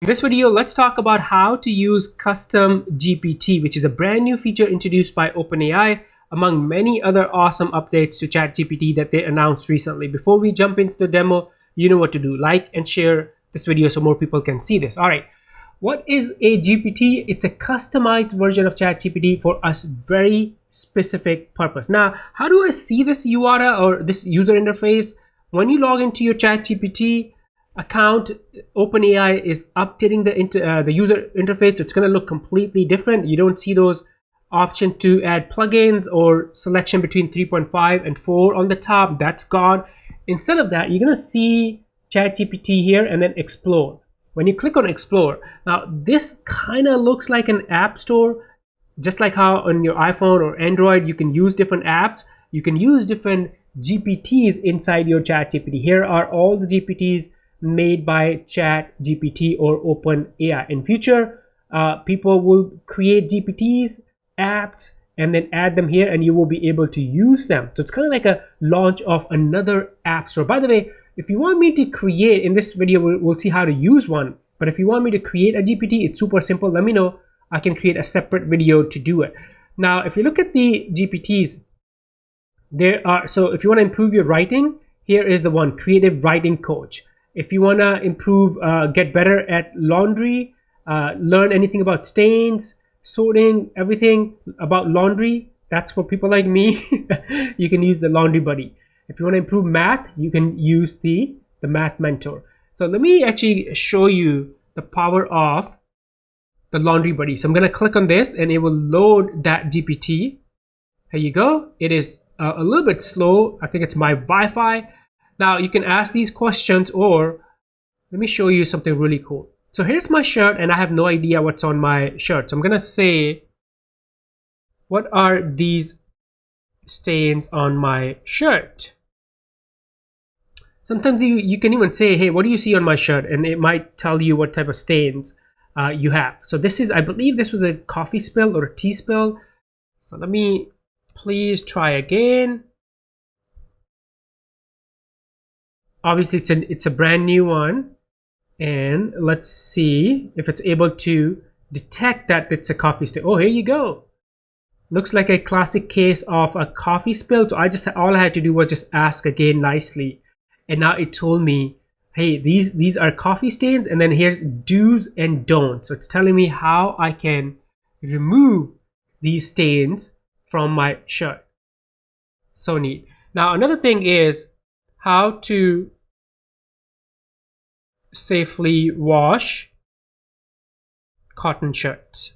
This video, let's talk about how to use custom GPT, which is a brand new feature introduced by OpenAI among many other awesome updates to ChatGPT that they announced recently. Before we jump into the demo, you know what to do. Like and share this video so more people can see this. All right. What is a GPT? It's a customized version of ChatGPT for a very specific purpose. Now, how do I see this URL or this user interface? When you log into your ChatGPT account, OpenAI is updating the user interface. So it's going to look completely different. You don't see those options to add plugins or selection between 3.5 and 4 on the top. That's gone. Instead of that, you're going to see ChatGPT here and then explore. When you click on explore, now this kind of looks like an app store, just like how on your iPhone or Android you can use different apps. You can use different GPTs inside your ChatGPT. Here are all the GPTs made by ChatGPT or OpenAI. In future, people will create GPTs, apps, and then add them here, and you will be able to use them. So it's kind of like a launch of another app store. By the way, if you want me to create, in this video, we'll see how to use one. But if you want me to create a GPT, it's super simple. Let me know. I can create a separate video to do it. Now, if you look at the GPTs, there are, so if you want to improve your writing, here is the one, creative writing coach. If you want to improve, get better at laundry, learn anything about stains, sorting, everything about laundry, that's for people like me. You can use the Laundry Buddy. If you want to improve math, you can use the Math Mentor. So let me actually show you the power of the Laundry Buddy. So I'm going to click on this and it will load that GPT. Here you go. It is a little bit slow. I think it's my Wi-Fi. Now you can ask these questions, or let me show you something really cool. So here's my shirt and I have no idea what's on my shirt. So I'm going to say, what are these stains on my shirt? Sometimes you can even say, hey, what do you see on my shirt? And it might tell you what type of stains you have. So this is, I believe this was a coffee spill or a tea spill. So let me please try again. Obviously it's a brand new one. And let's see if it's able to detect that it's a coffee stain. Oh, here you go. Looks like a classic case of a coffee spill. So all I had to do was just ask again nicely. And now it told me, hey, these are coffee stains, and then here's do's and don'ts. So it's telling me how I can remove these stains from my shirt. So neat. Now another thing is how to safely wash cotton shirts.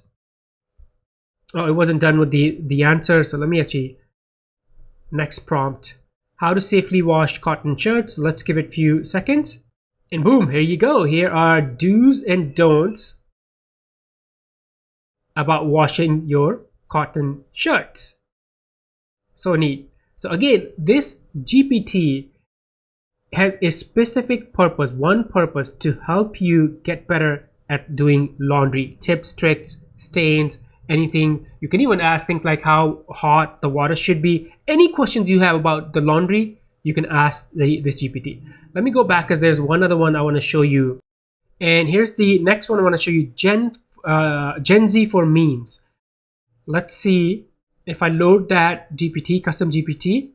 Oh, it wasn't done with the answer, so let me actually, next prompt. How to safely wash cotton shirts. Let's give it a few seconds. And boom, here you go. Here are do's and don'ts about washing your cotton shirts. So neat. So again, this GPT has a specific purpose, one purpose, to help you get better at doing laundry. Tips, tricks, stains, anything. You can even ask things like how hot the water should be. Any questions you have about the laundry, you can ask this GPT. Let me go back because there's one other one I want to show you. And here's the next one I want to show you, Gen Z for memes. Let's see if I load that GPT, custom GPT.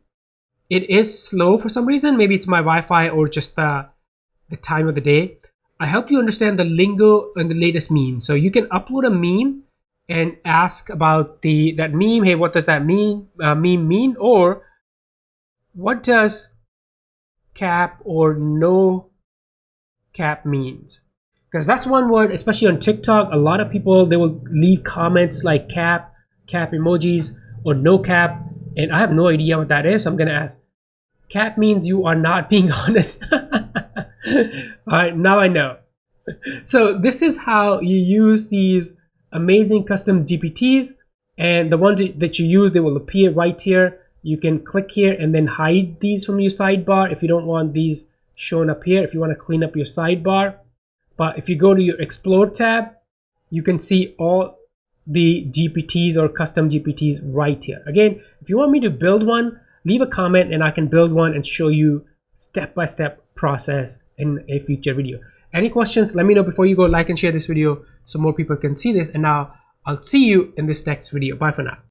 It is slow for some reason. Maybe it's my Wi-Fi or just the time of the day. I help you understand the lingo and the latest meme. So you can upload a meme and ask about that meme. Hey, what does that meme mean? Or what does cap or no cap means? Because that's one word, especially on TikTok. A lot of people, they will leave comments like cap emojis, or no cap. And I have no idea what that is. So I'm going to ask. Cap means you are not being honest. All right, now I know. So this is how you use these amazing custom GPTs, and the ones that you use, they will appear right here. You can click here and then hide these from your sidebar if you don't want these shown up here, if you want to clean up your sidebar. But if you go to your Explore tab, you can see all the GPTs or custom GPTs right here. Again, if you want me to build one, leave a comment and I can build one and show you step-by-step process in a future video. Any questions, let me know before you go. Like and share this video so more people can see this. And now I'll see you in this next video. Bye for now.